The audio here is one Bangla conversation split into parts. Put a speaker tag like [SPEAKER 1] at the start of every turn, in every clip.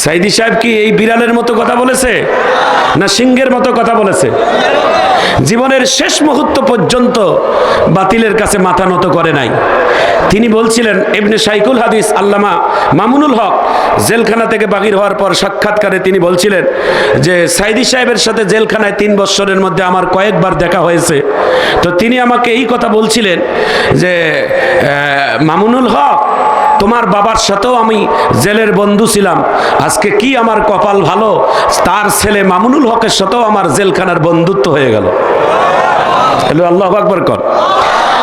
[SPEAKER 1] সাইদি সাহেব কি এই বিড়ালের মতো কথা বলেছে না সিংহের মতো কথা বলেছে? জীবনের শেষ মুহূর্ত পর্যন্ত বাতিলের কাছে মাথা নত করে নাই। তিনি বলছিলেন, ইবনে শাইখুল হাদিস আল্লামা মামুনুল হক জেলখানা থেকে বাগির হওয়ার পর সাক্ষাৎকারে তিনি বলছিলেন যে সাইদি সাহেবের সাথে জেলখানায় 3 বছরের মধ্যে আমার কয়েকবার দেখা হয়েছে। তো তিনি আমাকে এই কথা বলছিলেন যে মামুনুল হক, তোমার বাবার সাথেও আমি জেলের বন্ধু ছিলাম, আজকে কি আমার কপাল ভালো, তার ছেলে মামুনুল হকের সাথেও আমার জেলখানার বন্ধুত্ব হয়ে গেল। আল্লাহু আকবার কর।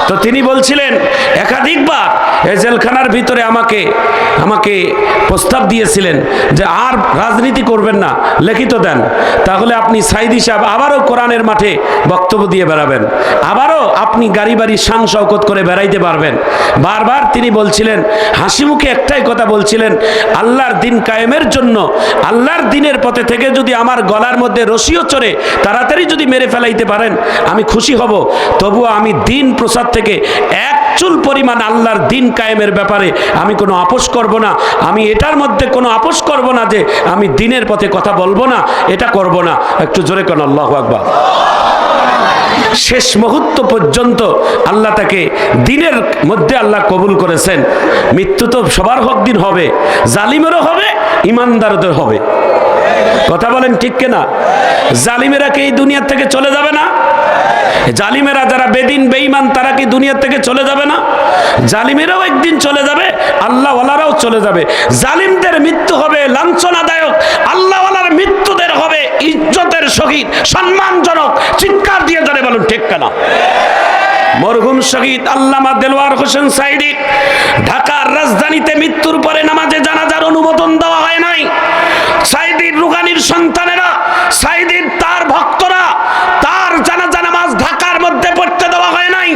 [SPEAKER 1] তো তিনি বলছিলেন একাধিকবার এই জেলখানার ভিতরে আমাকে প্রস্তাব দিয়েছিলেন যে আর রাজনীতি করবেন না, লিখিত দেন, তাহলে আপনি সাইদি সাহেব আবারও কোরআনের মাঠে বক্তব্য দিয়ে বেড়াবেন, আবারও আপনি গাড়ি বাড়ি শান শওকত করে বেড়াইতে পারবেন। বারবার তিনি বলছিলেন, হাসি মুখে একটাই কথা বলছিলেন, আল্লাহর দিন কায়েমের জন্য আল্লাহর দিনের পথে থেকে যদি আমার গলার মধ্যে রশিও চড়ে তাড়াতাড়ি যদি মেরে ফেলাইতে পারেন আমি খুশি হব, তবুও আমি দিন প্রচার থেকে এক চুল পরিমাণ আল্লাহর দিন কায়েমের ব্যাপারে আমি কোনো আপোষ করব না। আমি এটার মধ্যে কোনো আপোষ করব না যে আমি দিনের পথে কথা বলবো না, এটা করব না। একটু জোরে কোন আল্লাহু আকবার। শেষ মুহূর্ত পর্যন্ত আল্লাহ তাকে দিনের মধ্যে আল্লাহ কবুল করেছেন। মৃত্যু তো সবার হক দিন হবে, জালিমেরও হবে, ইমানদারদের হবে। কথা বলেন ঠিক কিনা? জালিমেরা কি এই দুনিয়া থেকে চলে যাবে না? জালিমেরা যারা বেদিন বেঈমান তারা কি দুনিয়া থেকে চলে যাবে না? জালিমেরাও একদিন চলে যাবে, আল্লাহওয়ালারাও চলে যাবে। জালিমদের মৃত্যু হবে লাঞ্ছনাদায়ক, আল্লাহওয়ালার মৃত্যুদের হবে ইজ্জতের সহিত সম্মানজনক। চিৎকার দিয়ে ধরে বলুন ঠিক কিনা? মরহুম শহীদ আল্লামা দেলোয়ার হোসেন সাইদি ঢাকার রাজধানীতে মৃত্যুর পরে নামাজে জানাজার অনুমোদন দেওয়া হয় নাই। সাইদির রুহানির সন্তানেরা, সাইদির তার ভক্তরা তার জানাজা নামাজ ঢাকার মধ্যে পড়তে দেওয়া হয় নাই।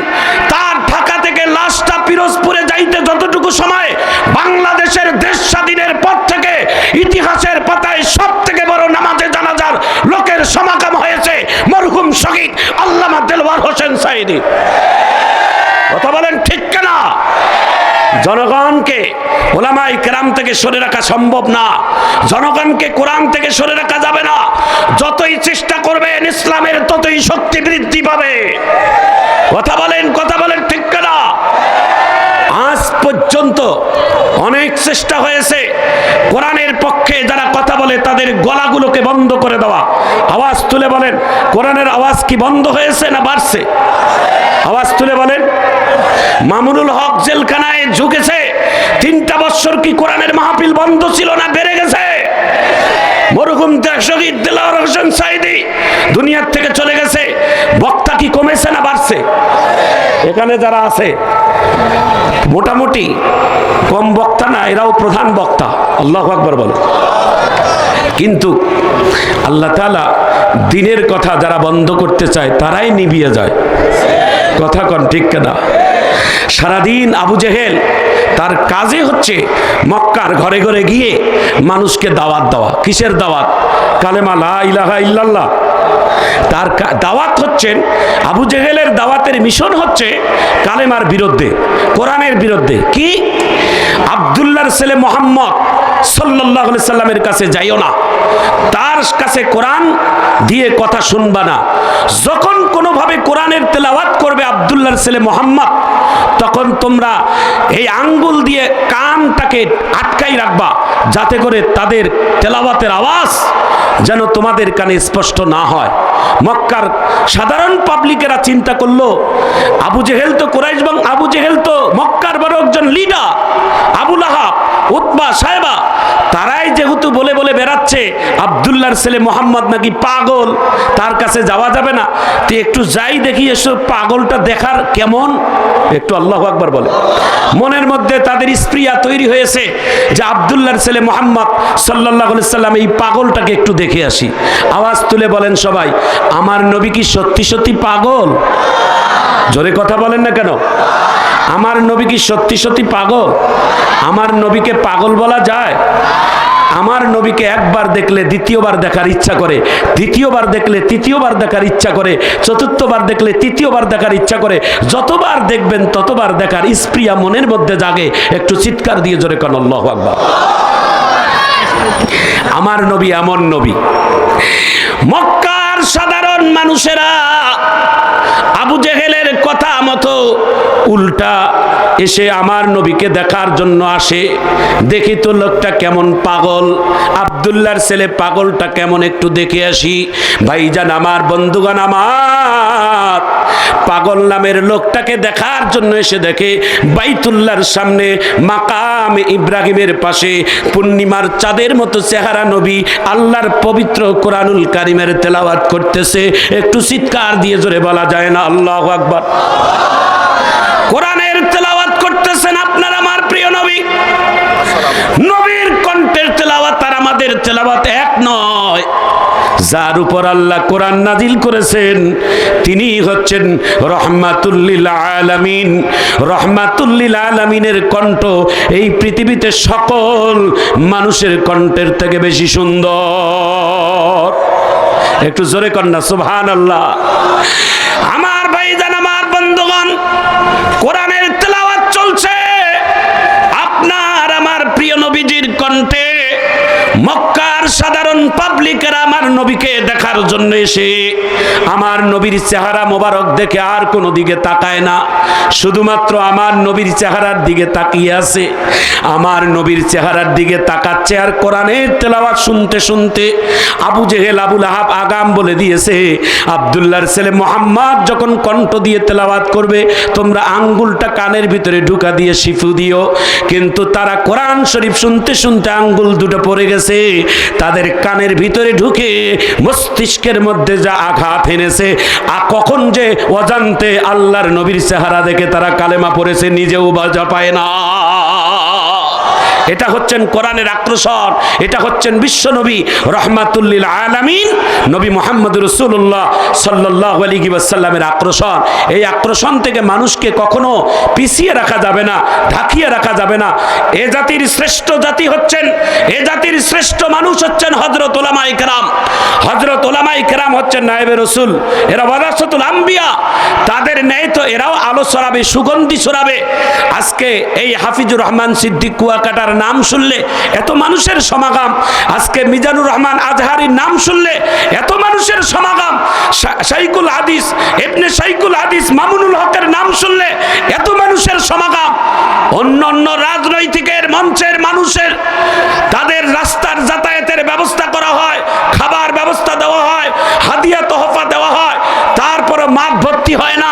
[SPEAKER 1] তার ঢাকা থেকে লাশটা পিরোজপুরে যাইতে যতটুকু সময়, বাংলাদেশের দেশ স্বাধীনের পর থেকে ইতিহাসের পাতায় সব থেকে বড় নামাজে জানাজার লোকের সমাগম হয়েছে মরহুম শহীদ আল্লামা দেলোয়ার হোসেন সাইদি। কথা বলেন ঠিক কিনা? জনগণকে উলামায়ে কেরাম থেকে সরে রাখা সম্ভব না, জনগণকে কোরআন থেকে সরে রাখা যাবে না। যতই চেষ্টা করবেন ইসলামের ততই শক্তি বৃদ্ধি পাবে। কথা বলেন ঠিক কিনা? আজ পর্যন্ত অনেক চেষ্টা হয়েছে কোরআনের পক্ষে যারা কথা বলে তাদের গলাগুলোকে বন্ধ করে দেওয়া। আওয়াজ তুলে বলেন, কোরআনের আওয়াজ কি বন্ধ হয়েছে না বাড়ছে? আওয়াজ তুলে বলেন। মামুনুল হক জেলখানায় ঝুঁকেছে, 3টা বছর কি কোরআনের মাহফিল বন্ধ ছিল না বেড়ে গেছে? মরহুম শহীদ দেলোয়ার হোসেন সাইদি দুনিয়ার থেকে চলে গেছে, বক্তা কি কমেছে না বাড়ছে? এখানে যারা আছে মোটামুটি কম বক্তা না, এরাও প্রধান বক্তা। আল্লাহু আকবার বলে। কিন্তু আল্লাহ তাআলা দিনের কথা যারা বন্ধ করতে চায় তারাই নিভিয়ে যায়। কথা কন ঠিক কিনা? সারাদিন আবু জেহেল তার কাজে হচ্ছে মক্কার ঘরে ঘরে গিয়ে মানুষকে দাওয়াত দেওয়া। কিসের দাওয়াত? কালেমা লা ইলাহা ইল্লাল্লাহ। তার দাওয়াত হচ্ছেন, আবু জেহেলের দাওয়াতের মিশন হচ্ছে কালেমার বিরুদ্ধে, কোরআনের বিরুদ্ধে। কি? আব্দুল্লাহর ছেলে মুহাম্মদ সাল্লাল্লাহু আলাইহি সাল্লামের কাছে যাইও না, তার কাছে কোরআন দিয়ে কথা শুনবা না। যখন কোনোভাবে কোরআনের তেলাওয়াত করবে আব্দুল্লাহর ছেলে মুহাম্মদ, তখন তোমরা এই আঙ্গুল দিয়ে কানটাকে আটকাই রাখবা, যাতে করে তাদের তেলাওয়াতের আওয়াজ যেন তোমাদের কানে স্পষ্ট না হয়। মক্কার সাধারণ পাবলিকেরা চিন্তা করলো, আবু জেহেল তো কুরাইশ এবং আবু জেহেল তো মক্কার বড় একজন লিডার, আবু লাহাব, উতবা, সায়বা, তারাই যেহেতু বলে বলে বেড়াচ্ছে আব্দুল্লাহর ছেলে মুহাম্মদ নাকি পাগল, তার কাছে যাওয়া যাবে না, তো একটু যাই দেখি এসব পাগলটা দেখার কেমন। একটু আল্লাহু আকবার বলে। মনের মধ্যে তাদের স্প্রিয়া তৈরি হয়েছে যে আব্দুল্লাহর ছেলে মুহাম্মদ সাল্লাল্লাহু আলাইহি সাল্লাম এই পাগলটাকে একটু দেখে আসি। আওয়াজ তুলে বলেন সবাই, আমার নবী কি সত্যি সত্যি পাগল? জোরে কথা বলেন না কেন? আমার নবী কি সত্যি সত্যি পাগল? আমার নবীকে পাগল বলা যায়? আমার নবীকে একবার দেখলে দ্বিতীয়বার দেখার ইচ্ছা করে, দ্বিতীয়বার দেখলে তৃতীয়বার দেখার ইচ্ছা করে, চতুর্থবার দেখলে তৃতীয়বার দেখার ইচ্ছা করে। যতবার দেখবেন ততবার দেখার স্প্রিয়া মনের মধ্যে জাগে। একটু চিৎকার দিয়ে জোরে কোন আল্লাহু আকবার। আমার নবী এমন নবী। মক্কার সাধারণ মানুষেরা আবু জেহেলের কথা মতো উল্টা এসে আমার নবীকে দেখার জন্য আসে। দেখি তো লোকটা কেমন পাগল, আব্দুল্লাহর ছেলে পাগলটা কেমন, একটু দেখে আসি। ভাইজান আমার, বন্ধুগণ আমার, পাগল নামের লোকটাকে দেখার জন্য এসে দেখে বাইতুল্লাহর সামনে মাকাম ইব্রাহিমের পাশে পূর্ণিমার চাঁদের মতো চেহারা নবী আল্লাহর পবিত্র কোরআনুল কারিমের তেলাওয়াত করতেছে। একটু চিৎকার দিয়ে জোরে বলা যায় না আল্লাহু আকবার? কোরআনের তেলাওয়াত করতেছেন আপনার আমার প্রিয় নবী। নবীর কণ্ঠের তেলাওয়াত আর আমাদের তেলাওয়াত এক নয়। যার উপর আল্লাহ কোরআন নাজিল করেছেন তিনি হচ্ছেন রহমাতুল লিল আলামিন। রহমাতুল লিল আলামিনের কণ্ঠ এই পৃথিবীতে সকল মানুষের কণ্ঠের থেকে বেশি সুন্দর। একটু জোরে কন্যা সুবহানাল্লাহ। আমার ভাইজান আমার বন্ধুগণ, কোরআনের তেলাওয়াত চলছে আপনার আমার প্রিয় নবীজির কণ্ঠে। মক্কার সাধারণ পাবলিকেরা আমার নবীকে দেখার জন্য এসে আমার নবীর চেহারা মোবারক দেখে আর কোনো দিকে তাকায় না, শুধুমাত্র আমার নবীর চেহারার দিকে তাকিয়ে আছে। আমার নবীর চেহারার দিকে তাকাচ্ছে আর কোরআনের তেলাওয়াত শুনতে শুনতে আবু জেহেল আবুল আহাব আগাম বলে দিয়েছে, আব্দুল্লাহর ছেলে মোহাম্মদ যখন কণ্ঠ দিয়ে তেলাওয়াত করবে তোমরা আঙ্গুলটা কানের ভিতরে ঢুকা দিয়ে শিফু দিও। কিন্তু তারা কোরআন শরীফ শুনতে শুনতে আঙ্গুল দুটো পড়ে গেছে, তাদের কানের ভিতরে ঢুকে মস্তিষ্কের মধ্যে যা আঘাত এনেছে, কখন যে অজান্তে আল্লাহর নবীর চেহারা দেখে তারা কালেমা পড়েছে, নিজেও বাজা পায় না। এটা হচ্ছেন কোরআনের আক্রোশন, এটা হচ্ছেন বিশ্ব নবী রহমাতুল লিল আলামিন নবী মুহাম্মদ রাসূলুল্লাহ সাল্লাল্লাহু আলাইহি ওয়াসাল্লামের আক্রোশন। এই আক্রোশন থেকে মানুষকে কখনো পিছিয়ে রাখা যাবে না, ঢাকিয়ে রাখা যাবে না। এ জাতির শ্রেষ্ঠ জাতি হচ্ছেন, এ জাতির শ্রেষ্ঠ মানুষ হচ্ছেন হযরত উলামায়ে কেরাম। হযরত উলামায়ে কেরাম হচ্ছেন নায়েবে রাসূল, এরা ওয়ারাসাতুল আম্বিয়া। তাদের ন্যায় তো এরাও আলো ছড়াবে, সুগন্ধি ছড়াবে। আজকে এই হাফিজুর রহমান সিদ্দিক কুয়াকাটার নাম শুনলে এত মানুষের সমাগম, আজকে মিজানুর রহমান আজহারির নাম শুনলে এত মানুষের সমাগম, শাইখুল হাদিস ইবনে শাইখুল হাদিস মামুনুল হকের নাম শুনলে এত মানুষের সমাগম। অন্য অন্য রাজনৈতিকের মঞ্চের মানুষের তাদের রাস্তার যাতায়াতের ব্যবস্থা করা হয়, খাবার ব্যবস্থা দেওয়া হয়, হাদিয়া তোহফা দেওয়া হয়, তারপরে মাঠ ভর্তি হয় না।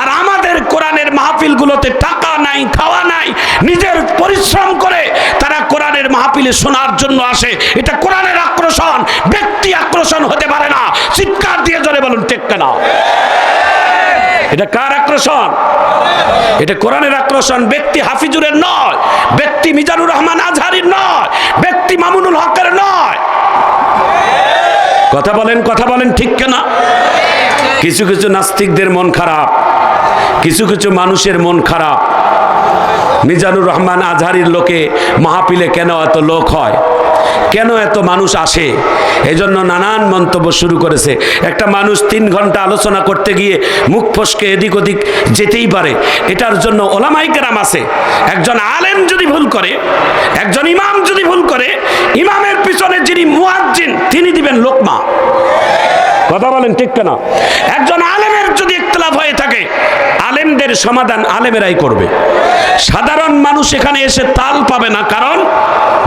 [SPEAKER 1] আর আমাদের কোরআনের মাহফিলগুলোতে টাকা নাই, খাওয়া নাই, নিজের পরিশ্রম করে তারা কোরআনের মাহফিলে শোনার জন্য আসে। এটা কোরআনের আক্রোশন, ব্যক্তি আক্রোশন হতে পারে না। চিৎকার দিয়ে জোরে বলুন ঠিক কিনা? এটা কার আক্রোশন? এটা কোরআনের আক্রোশন। ব্যক্তি হাফিজুরের নয়, ব্যক্তি মিজানুর রহমান আজহারির নয়, ব্যক্তি মামুনুল হকের নয়। কথা বলেন, কথা বলেন ঠিক কিনা? কিছু কিছু নাস্তিকদের মন খারাপ, কিছু কিছু মানুষের মন খারাপ। মিজানুর রহমান আজহারির লোকে মাহফিলে কেন এত লোক হয়, কেন এত মানুষ আসে, এজন্য নানান মন্তব্য শুরু করেছে। একটা মানুষ 3 ঘন্টা আলোচনা করতে গিয়ে মুখ ফসকে এদিক ওদিক যেতেই পারে, এটার জন্য ওলামায়ে কেরাম আছে। একজন আলেম যদি ভুল করে, একজন ইমাম যদি ভুল করে, ইমামের পিছনে যিনি মুয়াজ্জিন তিনি দিবেন লোকমা। কথা বলেন ঠিক কিনা? একজন আলেমের যদি ইখতিলাফ হয়ে থাকে, আলেমদের সমাধান আলেমেরাই করবে। সাধারণ মানুষ এখানে এসে তাল পাবে না, কারণ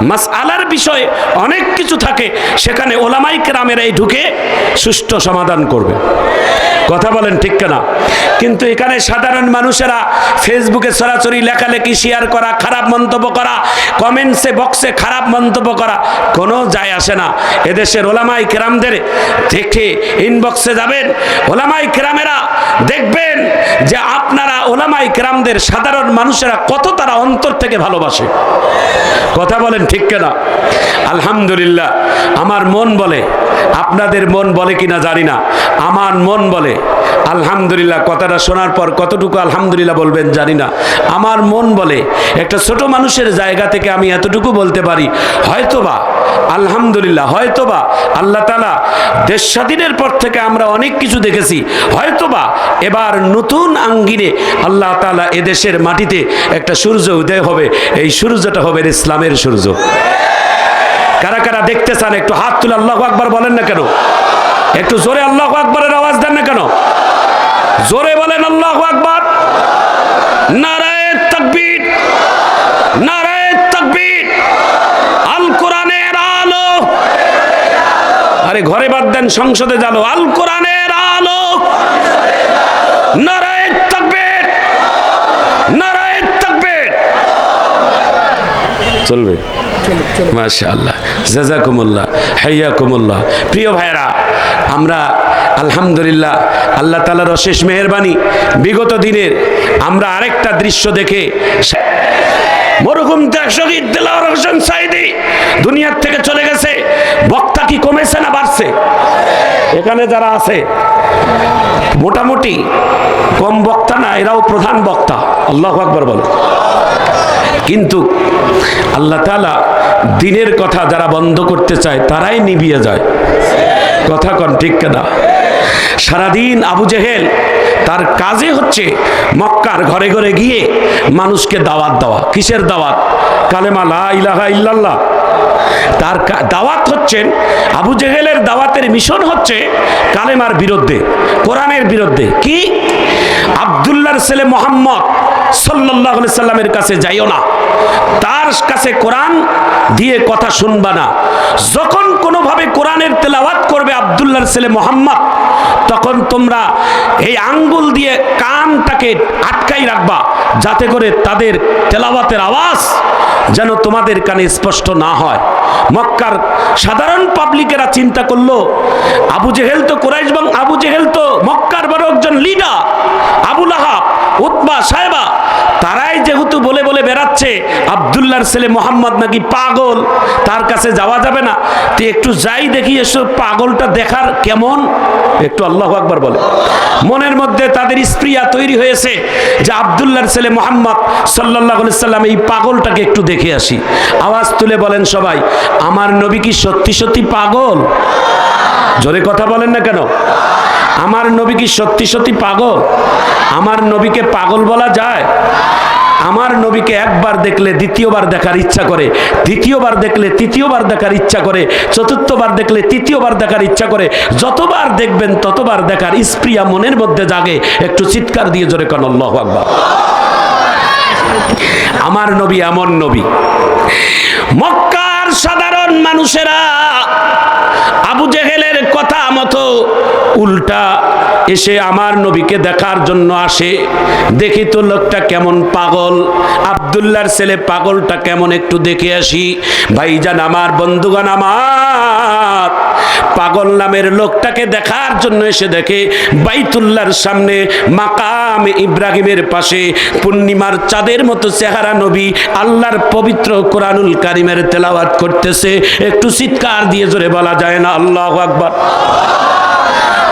[SPEAKER 1] মাসআলার বিষয়ে অনেক কিছু থাকে, সেখানে ওলামায়ে কেরামেরাই ঢুকে সুষ্ঠু সমাধান করবে। কথা বলেন ঠিক কিনা? কিন্তু এখানে সাধারণ মানুষেরা ফেসবুকে সরাসরি লেখালেখি, শেয়ার করা, খারাপ মন্তব্য করা, কমেন্টসে বক্সে খারাপ মন্তব্য করা কোনো যায় আসে না। এদেশের ওলামায়ে কেরামদের দেখে ইনবক্সে যাবেন, ওলামায়ে কেরামেরা দেখবেন যে আপনারা ওলামায়ে কেরামদের সাধারণ মানুষেরা কত তারা অন্তর থেকে ভালোবাসে। কথা বলেন ঠিক কিনা? আলহামদুলিল্লাহ, আমার মন বলে, আপনাদের মন বলে কিনা জানি না, আমার মন বলে আলহামদুলিল্লাহ। কথাটা শোনার পর কতটুকু আলহামদুলিল্লাহ বলবেন জানি না। আমার মন বলে, একটা ছোট মানুষের জায়গা থেকে আমি এতটুকু বলতে পারি, হয়তোবা আলহামদুলিল্লাহ, হয়তোবা আল্লাহ তাআলা দেশ স্বাধীনের পর থেকে আমরা অনেক কিছু দেখেছি, হয়তোবা এবার নতুন আঙ্গিনে আল্লাহ তাআলা এদেশের মাটিতে একটা সূর্য উদয় হবে। এই সূর্যটা হবে ইসলামের সূর্য। কারা কারা দেখতে চান একটু হাত তুলে আল্লাহু আকবার বলেন না কেন? একটু জোরে আল্লাহু আকবারের আওয়াজ দেন না কেন? জোরে বলেন আল্লাহু আকবার। নারায়ে তাকবীর, নারায়ে তাকবীর। আল কোরআনের আলো, আরে ঘরে বাদ দেন, সংসদে জালো। আল কোরআনের আলো, নারায়ে তাকবীর, নারায়ে তাকবীর। চলবে? মাশাআল্লাহ, জাযাকুমুল্লাহ, হাইয়াকুমুল্লাহ। প্রিয় ভাইরা, আমরা আলহামদুলিল্লাহ আল্লাহ তাআলার অশেষ মেহেরবানি, বিগত দিনের আমরা আরেকটা দৃশ্য দেখে মরহুম শহীদ দেলোয়ার হোসেন সাঈদী দুনিয়ার থেকে চলে গেছে। বক্তা কি কমেছে না বাড়ছে? এখানে যারা আছে মোটামুটি কম বক্তা না, এরাও প্রধান বক্তা। আল্লাহু আকবার বলে। কিন্তু আল্লাহ তাআলা দিনের কথা যারা বন্ধ করতে চায় তারাই নিভিয়ে যায়। কথা কন ঠিক না? সারাদিন আবু জেহেল তার কাজে হচ্ছে মক্কার ঘরে ঘরে গিয়ে মানুষকে দাওয়াত দেওয়া। কিসের দাওয়াত? কালেমা লা ইলাহা ইল্লাল্লাহ। তার দাওয়াত হচ্ছেন, আবু জেহেলের দাওয়াতের মিশন হচ্ছে কালেমার বিরুদ্ধে, কোরআনের বিরুদ্ধে। কি? আব্দুল্লাহর ছেলে মুহাম্মদ সাল্লাল্লাহু আলাইহি সাল্লামের কাছে যাইও না, তার কাছে কোরআন দিয়ে কথা শুনবা না। যখন কোনোভাবে কোরআনের তেলাওয়াত করবে আব্দুল্লাহর ছেলে মুহাম্মদ, তখন তোমরা এই আঙ্গুল দিয়ে কানটাকে আটকাই রাখবা, যাতে করে তাদের তেলাওয়াতের আওয়াজ যেন তোমাদের কানে স্পষ্ট না হয়। মক্কার সাধারণ পাবলিকেরা চিন্তা করলো, আবু জেহেল তো কুরাইশ এবং আবু জেহেল তো মক্কার বড় একজন লিডার, আবু লাহাব, উতবা, সায়বা, তারাই যেহেতু বলে বলে বেড়াচ্ছে আব্দুল্লাহর ছেলে মুহাম্মদ নাকি পাগল, তার কাছে যাওয়া যাবে না, তো একটু যাই দেখি এসো পাগলটা দেখার কেমন। একটু আল্লাহু আকবার বলে। মনের মধ্যে তাদের স্প্রিয়া তৈরি হয়েছে যে আব্দুল্লাহর ছেলে মুহাম্মদ সাল্লাল্লাহু আলাইহি সাল্লাম এই পাগলটাকে একটু দেখে আসি। আওয়াজ তুলে বলেন সবাই, আমার নবী কি সত্যি সত্যি পাগল? জোরে কথা বলেন না কেন? আমার নবী কি সত্যি সত্যি পাগল? আমার নবীকে পাগল বলা যায়? আমার নবীকে একবার দেখলে দ্বিতীয়বার দেখার ইচ্ছা করে, দ্বিতীয়বার দেখলে তৃতীয়বার দেখার ইচ্ছা করে, চতুর্থবার দেখলে তৃতীয়বার দেখার ইচ্ছা করে। যতবার দেখবেন ততবার দেখার স্প্রিয়া মনের মধ্যে জাগে। একটু চিৎকার দিয়ে জোরে কোন আল্লাহু আকবার। আমার নবী এমন নবী, মক্কার সাধারণ মানুষেরা আবু জেহেলের কথা মতো উল্টা এসে আমার নবীকে দেখার জন্য আসে। দেখি তো লোকটা কেমন পাগল, আব্দুল্লাহর ছেলে পাগলটা কেমন, একটু দেখে আসি। ভাইজান আমার, বন্ধুগণ আমার, পাগল নামের লোকটাকে দেখার জন্য এসে দেখে বাইতুল্লাহর সামনে মাকাম ইব্রাহিমের পাশে পূর্ণিমার চাঁদের মতো চেহারা নবী আল্লাহর পবিত্র কোরআনুল কারীমের তেলাওয়াত করতেছে। একটু চিৎকার দিয়ে জোরে বলা যায় না আল্লাহু আকবার?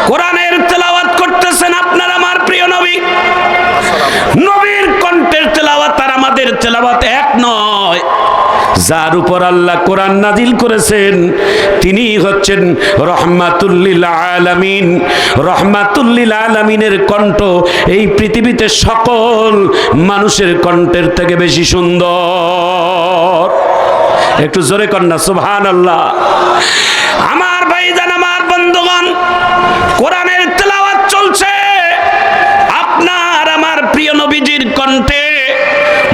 [SPEAKER 1] কোরআনের তেলাওয়াত করতেছেন আপনার আমার প্রিয় নবী। নবীর কণ্ঠের তেলাওয়াত আর আমাদের তেলাওয়াত এক নয়। যার উপর আল্লাহ কোরআন নাজিল করেছেন তিনি হচ্ছেন রহমাতুল লিল আলামিন। রহমাতুল লিল আলামিনের কণ্ঠ এই পৃথিবীতে সকল মানুষের কণ্ঠের থেকে বেশি সুন্দর। একটু জোরে কন্যা সুবহানাল্লাহ। আমার ভাইজান, আমার বন্ধুগণ, কোরআনের তেলাওয়াত চলছে আপনার আমার প্রিয় নবীজির কণ্ঠে।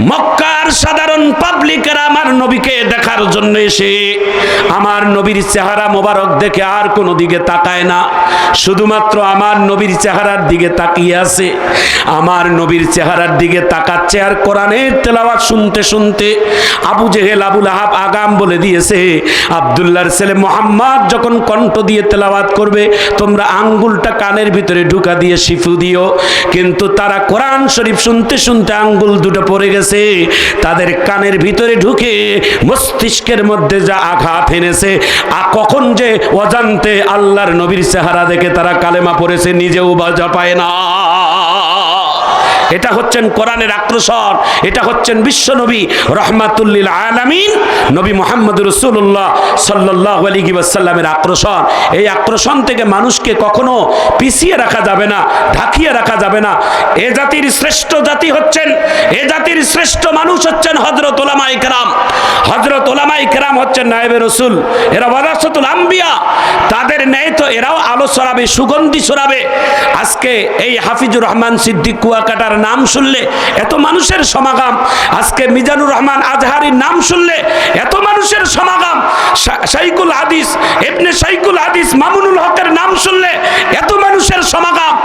[SPEAKER 1] মক্কার সাধারণ পাবলিকেরা আমার নবীকে দেখার জন্য এসে আমার নবীর চেহারা মোবারক দেখে আর কোনো দিকে তাকায় না, শুধুমাত্র আমার নবীর চেহারার দিকে তাকিয়ে আছে। আমার নবীর চেহারার দিকে তাকাচ্ছে আর কোরআনের তেলাওয়াত শুনতে শুনতে আবু জেহেল, আবু লাহাব আগাম বলে দিয়েছে আব্দুল্লাহর ছেলে মুহাম্মদ যখন কণ্ঠ দিয়ে তেলাওয়াত করবে তোমরা আঙ্গুলটা কানের ভিতরে ঢুকা দিয়ে শিফু দিও। কিন্তু তারা কোরআন শরীফ শুনতে শুনতে আঙ্গুল দুটো পড়ে গেছে, তাদের কানের ভিতরে ঢুকে মস্তিষ্কের মধ্যে যা আঘাত এনেছে, কখন যে অজান্তে আল্লাহর নবীর চেহারা দেখে তারা কালেমা পড়েছে নিজেও বাজা পায় না। এটা হচ্ছেন কোরআনের আক্রোশন, এটা হচ্ছেন বিশ্বনবী রহমাতুল্লিল আলামিন নবী মুহাম্মদ রাসূলুল্লাহ সাল্লাল্লাহু আলাইহি ওয়াসাল্লামের আক্রোশন। এই আক্রোশন থেকে মানুষকে কখনো পিছিয়ে রাখা যাবে না, ঢাকিয়ে রাখা যাবে না। এ জাতির শ্রেষ্ঠ জাতি হচ্ছেন, এ জাতির শ্রেষ্ঠ মানুষ হচ্ছেন হযরত উলামায়ে কেরাম। হযরত উলামায়ে কেরাম হচ্ছেন নায়েবে রাসূল, এরা ওয়ারাসাতুল আম্বিয়া। তাদের ন্যায় তো এরাও আলো ছড়াবে, সুগন্ধি ছড়াবে। আজকে এই হাফিজুর রহমান সিদ্দিক কুয়াকাটার নাম শুনলে এত মানুষের সমাগম, আজকে মিজানুর রহমান আজহারির নাম শুনলে এত মানুষের সমাগম, শাইখুল হাদিস ইবনে শাইখুল হাদিস মামুনুল হকের নাম শুনলে এত মানুষের সমাগম।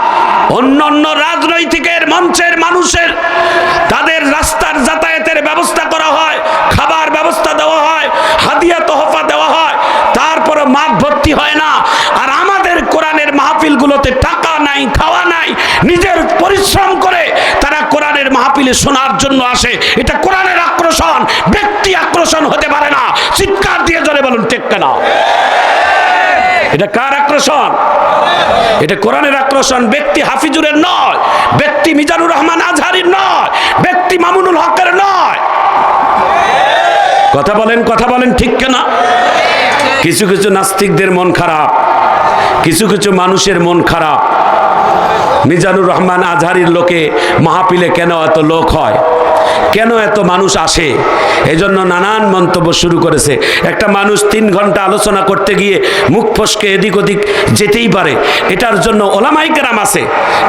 [SPEAKER 1] অন্য অন্য রাজনৈতিকের মঞ্চের মানুষের তাদের রাস্তার যাতায়াতের ব্যবস্থা করা হয়, খাবার ব্যবস্থা দেওয়া হয়, হাদিয়া তোহফা দেওয়া হয়, তারপরে মাঠ ভর্তি হয় না। আর আমাদের কোরআনের মাহফিলগুলোতে টাকা নাই, খাওয়া নাই, নিজের পরিশ্রম করে তারা কোরআনের মাহফিলে শোনার জন্য আসে। এটা কোরআনের আক্রোশন, ব্যক্তি আক্রোশন হতে পারে না। চিৎকার দিয়ে জোরে বলুন ঠিক কিনা? এটা কার আক্রোশন? এটা কোরআনের আক্রোশন। ব্যক্তি হাফিজুরের নয়, ব্যক্তি মিজানুর রহমান আজহারির নয়, ব্যক্তি মামুনুল হকের নয়। কথা বলেন ঠিক কিনা? কিছু কিছু নাস্তিকদের মন খারাপ, কিছু কিছু মানুষের মন খারাপ। মিজানুর রহমান আজহারির লোকে মাহফিলে কেন এত লোক হয়, কেন এত মানুষ আসে, এজন্য নানান মন্তব্য শুরু করেছে। একটা মানুষ 3 ঘন্টা আলোচনা করতে গিয়ে মুখ ফসকে এদিক ওদিক যেতেই পারে, এটার জন্য ওলামায়ে কেরাম আছে।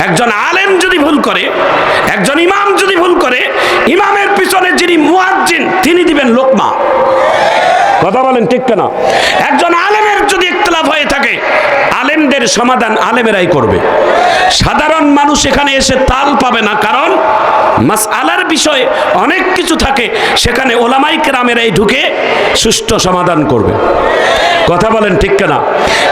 [SPEAKER 1] একজন আলেম যদি ভুল করে, একজন ইমাম যদি ভুল করে, ইমামের পিছনে যিনি মুয়াজ্জিন তিনি দিবেন লোকমা। কথা বলেন ঠিক কিনা? একজন আলেমের যদি ইখতিলাফ হয়ে থাকে, আলেমদের সমাধান আলেমেরাই করবে। সাধারণ মানুষ এখানে এসে তাল পাবে না, কারণ মাসআলার বিষয়ে অনেক কিছু থাকে, সেখানে ওলামায়ে কেরামেরাই ঢুকে সুষ্ঠু সমাধান করবে। কথা বলেন ঠিক কিনা?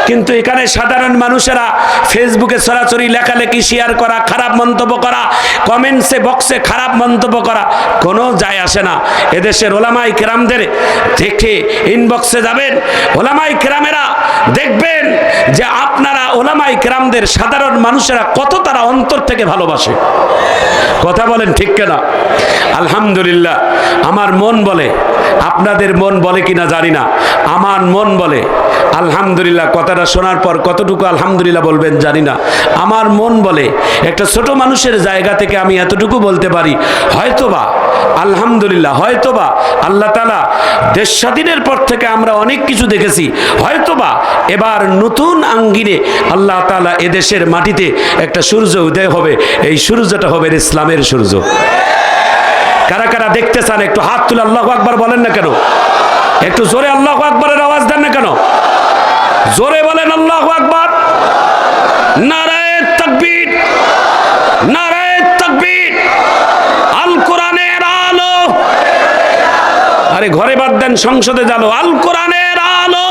[SPEAKER 1] কিন্তু এখানে সাধারণ মানুষেরা ফেসবুকে সরাসরি লেখালেখি, শেয়ার করা, খারাপ মন্তব্য করা, কমেন্টসে বক্সে খারাপ মন্তব্য করা কোনো যায় আসে না। এদেশের ওলামায়ে কেরামদের দেখে ইনবক্সে যাবেন, ওলামায়ে কেরামেরা দেখবেন যে আপনারা ওলামায়ে কেরামদের সাধারণ মানুষেরা কত তারা অন্তর থেকে ভালোবাসে। কথা বলেন ঠিক কিনা? আলহামদুলিল্লাহ, আমার মন বলে, আপনাদের মন বলে কিনা জানি না, আমার মন বলে আলহামদুলিল্লাহ। কথাটা শোনার পর কতটুকু আলহামদুলিল্লাহ বলবেন জানি না। আমার মন বলে, একটা ছোট মানুষের জায়গা থেকে আমি এতটুকু বলতে পারি, হয়তোবা আলহামদুলিল্লাহ, হয়তোবা আল্লাহ তাআলা দেশ স্বাধীনের পর থেকে আমরা অনেক কিছু দেখেছি, হয়তোবা এবার নতুন আঙ্গিনে আল্লাহ তাআলা এদেশের মাটিতে একটা সূর্য উদয় হবে। এই সূর্যটা হবে ইসলামের সূর্য। কারা কারা দেখতে চান একটু হাত তুলে আল্লাহু আকবার বলেন না কেন? একটু জোরে আল্লাহু আকবারের আওয়াজ দেন না কেন? জোরে বলেন আল্লাহু আকবার। নারায়ে তাকবীর, নারায়ে তাকবীর। আল কোরআনের আলো, আরে ঘরে বাদ দেন, সংসদে জালো। আল কোরআনের আলো,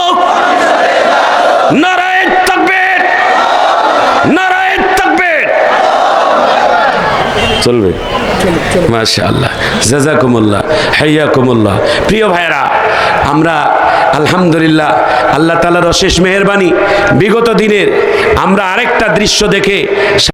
[SPEAKER 1] নারায়ে তাকবীর, নারায়ে তাকবীর। চলবে? মাশাআল্লাহ, জাযাকুমুল্লাহ, হাইয়াকুমুল্লাহ। প্রিয় ভাইরা, আমরা আলহামদুলিল্লাহ আল্লাহ তাআলার অশেষ মেহেরবানি, বিগত দিনের আমরা আরেকটা দৃশ্য দেখে